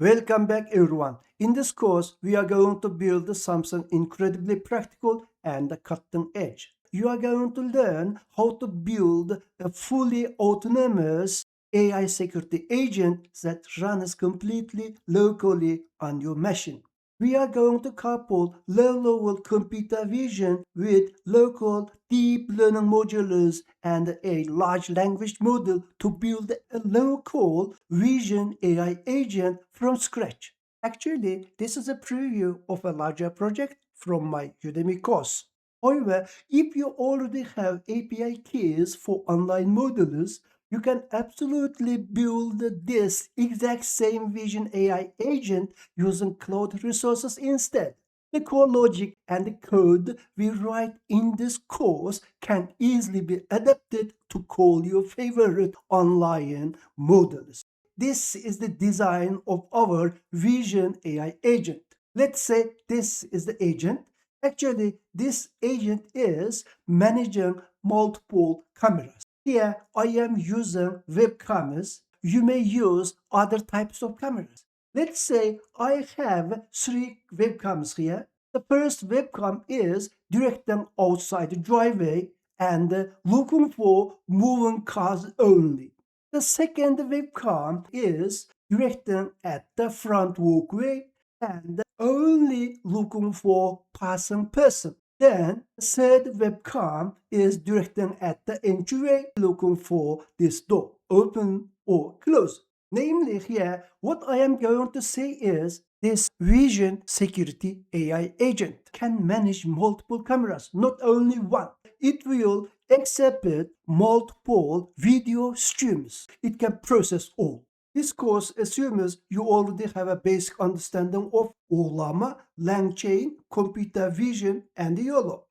Welcome back everyone. In this course, we are going to build something incredibly practical and cutting edge. You are going to learn how to build a fully autonomous AI security agent that runs completely locally on your machine. We are going to couple low-level computer vision with local deep learning modules and a large language model to build a local vision AI agent from scratch. Actually, this is a preview of a larger project from my Udemy course. However, if you already have API keys for online modules, you can absolutely build this exact same Vision AI agent using cloud resources instead. The core logic and the code we write in this course can easily be adapted to call your favorite online models. This is the design of our Vision AI agent. Let's say this is the agent. Actually, this agent is managing multiple cameras. Here, I am using web cameras. You may use other types of cameras. Let's say I have three webcams here. The first webcam is directing outside the driveway and looking for moving cars only. The second webcam is directing at the front walkway and only looking for passing person. Then the third webcam is directing at the entryway looking for this door, open or close. Namely here, what I am going to say is this Vision Security AI agent can manage multiple cameras, not only one. It will accept multiple video streams. It can process all. This course assumes you already have a basic understanding of Ollama, LangChain, computer vision, and YOLO.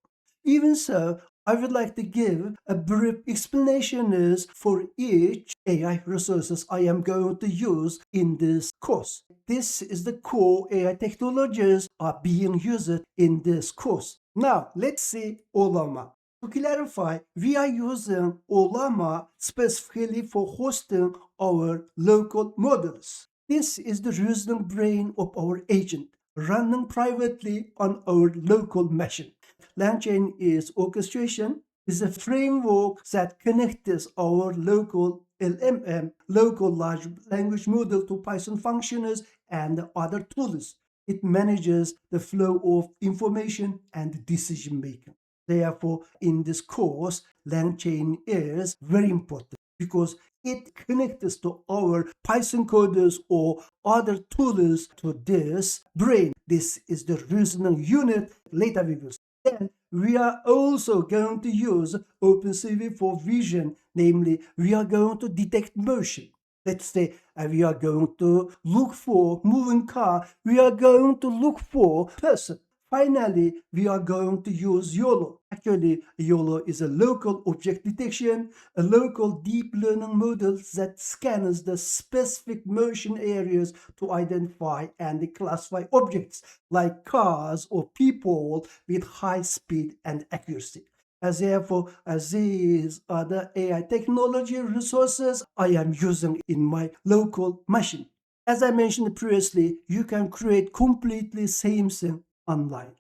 Even so, I would like to give a brief explanation for each AI resources I am going to use in this course. This is the core AI technologies are being used in this course. Now, let's see Ollama. To clarify, we are using Ollama specifically for hosting our local models. This is the reasoning brain of our agent, running privately on our local machine. LangChain is orchestration, is a framework that connects our local LLM, local large language model, to Python functions and other tools. It manages the flow of information and decision making. Therefore, in this course, LangChain is very important because it connects to our Python coders or other tools to this brain. This is the reasoning unit. Later we will see. Then we are also going to use OpenCV for vision, namely we are going to detect motion. Let's say we are going to look for moving car, we are going to look for person. Finally, we are going to use YOLO. Actually, YOLO is a local object detection, a local deep learning model that scans the specific motion areas to identify and classify objects like cars or people with high speed and accuracy. Therefore, these are the AI technology resources I am using in my local machine. As I mentioned previously, you can create completely same thing online.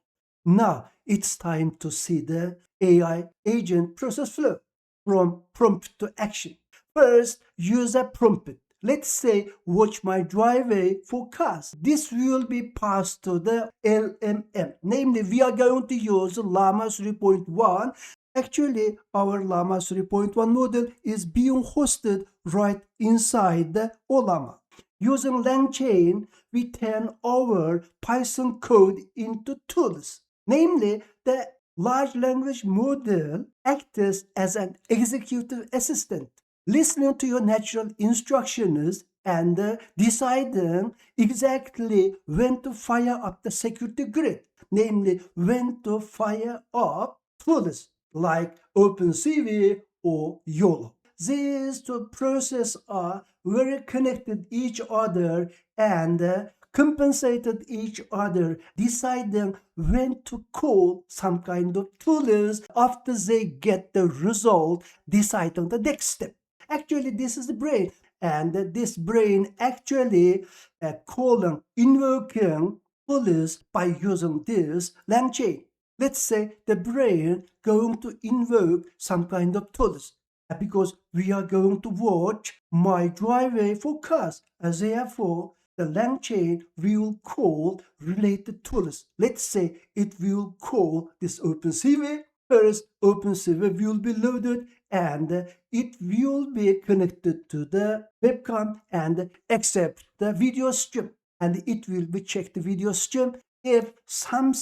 Now it's time to see the AI agent process flow from prompt to action. First, use a prompt. Let's say, watch my driveway for cars. This will be passed to the LLM. Namely, we are going to use Llama 3.1. Actually, our Llama 3.1 model is being hosted right inside the Ollama. Using LangChain, we turn our Python code into tools. Namely, the large language model acts as an executive assistant, listening to your natural instructions and deciding exactly when to fire up the security grid, namely when to fire up tools like OpenCV or YOLO. These two processes are very connected each other and compensated each other, deciding when to call some kind of tools after they get the result, deciding the next step. Actually, this is the brain, and this brain actually invoking tools by using this LangChain. Let's say the brain going to invoke some kind of tools because we are going to watch my driveway forecast. As therefore, the LangChain will call related tools. Let's say it will call this OpenCV. First, OpenCV will be loaded and it will be connected to the webcam and accept the video stream. And it will be check the video stream. If some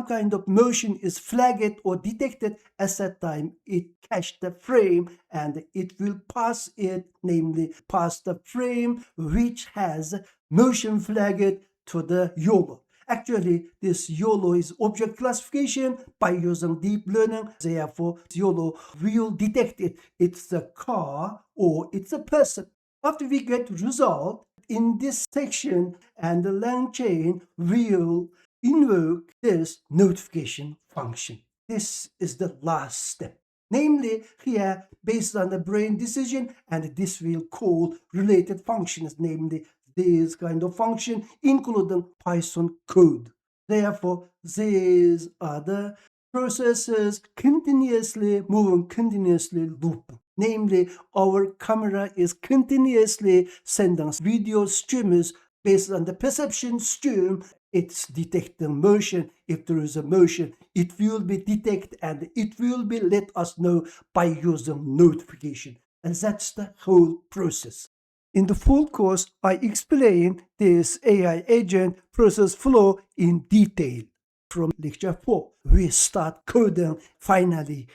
kind of motion is flagged or detected, at that time it cache the frame and it will pass it, namely pass the frame which has motion flagged to the YOLO. Actually, this YOLO is object classification by using deep learning. Therefore, YOLO will detect it. It's a car or it's a person. After we get result, in this section and the LangChain will invoke this notification function. This is the last step. Namely, here, based on the brain decision, and this will call related functions, namely this kind of function, including Python code. Therefore, these are the processes continuously moving, continuously looping. Namely, our camera is continuously sending video streams based on the perception stream. It's detecting motion. If there is a motion, it will be detected and it will be let us know by using notification. And that's the whole process. In the full course, I explain this AI agent process flow in detail. From lecture 4, we start coding. Finally,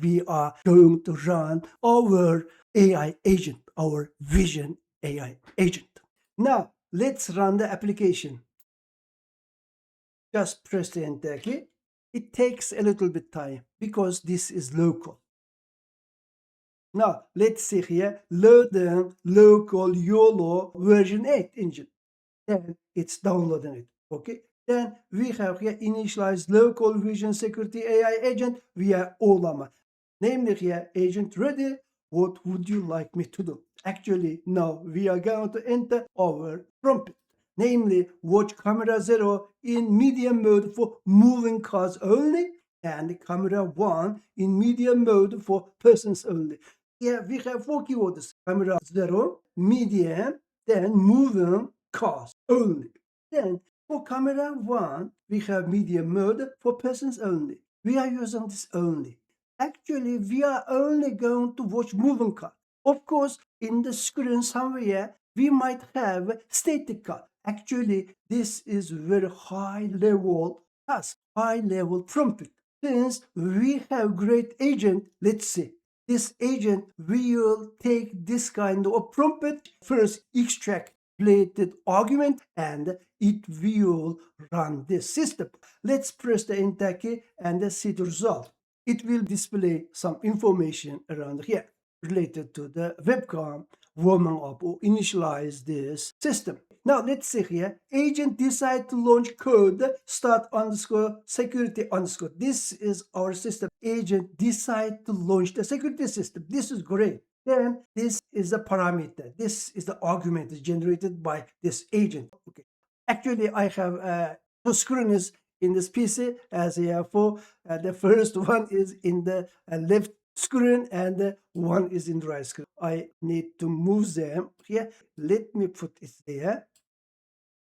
we are going to run our AI agent, our vision AI agent. Now, let's run the application. Just press the enter key. It takes a little bit time because this is local. Now, let's see here, loading local YOLO version 8 engine. Then it's downloading it, okay? Then we have here initialized local vision security AI agent via Ollama. Namely here, agent ready. What would you like me to do? Actually, now we are going to enter our prompt. Namely, watch camera 0 in medium mode for moving cars only and camera 1 in medium mode for persons only. Here we have 4 keywords. Camera 0, medium, then moving cars only. Then for camera 1, we have medium mode for persons only. We are using this only. Actually, we are only going to watch moving car. Of course, in the screen somewhere, we might have static car. Actually, this is very high level task, high level prompt. Since we have great agent, let's see. This agent will take this kind of prompt, first extract related argument, and it will run this system. Let's press the enter key and see the result. It will display some information around here related to the webcam warming up or initialize this system. Now let's see here, agent decide to launch code start underscore security underscore. This is our system. Agent decide to launch the security system. This is great. Then this is the parameter. This is the argument is generated by this agent. Okay. Actually, I have two screens in this PC as therefore the first one is in the left screen and one is in the right screen. I need to move them here. Let me put it there.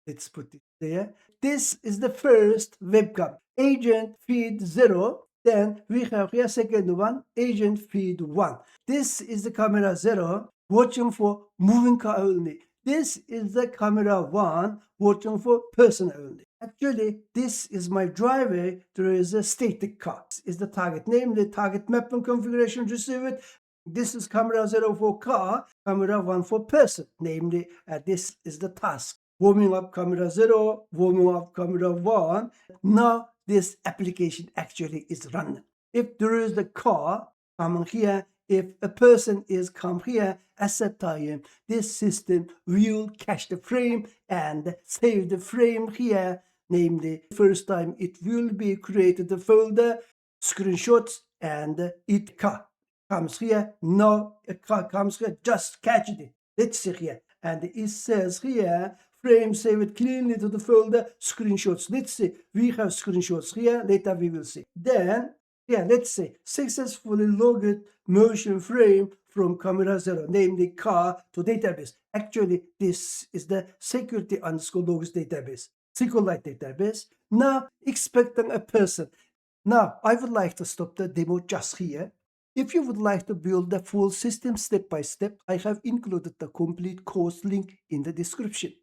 Let's put it there. This is the first webcam. Agent feed 0. Then we have here second one, agent feed 1. This is the camera 0, watching for moving car only. This is the camera 1, watching for person only. Actually, this is my driveway. There is a static car. This is the target, namely target mapping configuration received. This is camera 0 for car, camera 1 for person. Namely, this is the task. Warming up camera 0, warming up camera 1. Now this application actually is running. If there is the car coming here, if a person is come here at that time, this system will cache the frame and save the frame here. Namely, first time it will be created a folder, screenshots, and it comes here. Now a car comes here, just catch it. Let's see here. And it says here, frame, save it cleanly to the folder, screenshots. Let's say we have screenshots here, later we will see. Then, let's say successfully logged motion frame from camera 0, namely car, to database. Actually, this is the security underscore logs database, SQLite database. Now, expecting a person. Now, I would like to stop the demo just here. If you would like to build the full system step by step, I have included the complete course link in the description.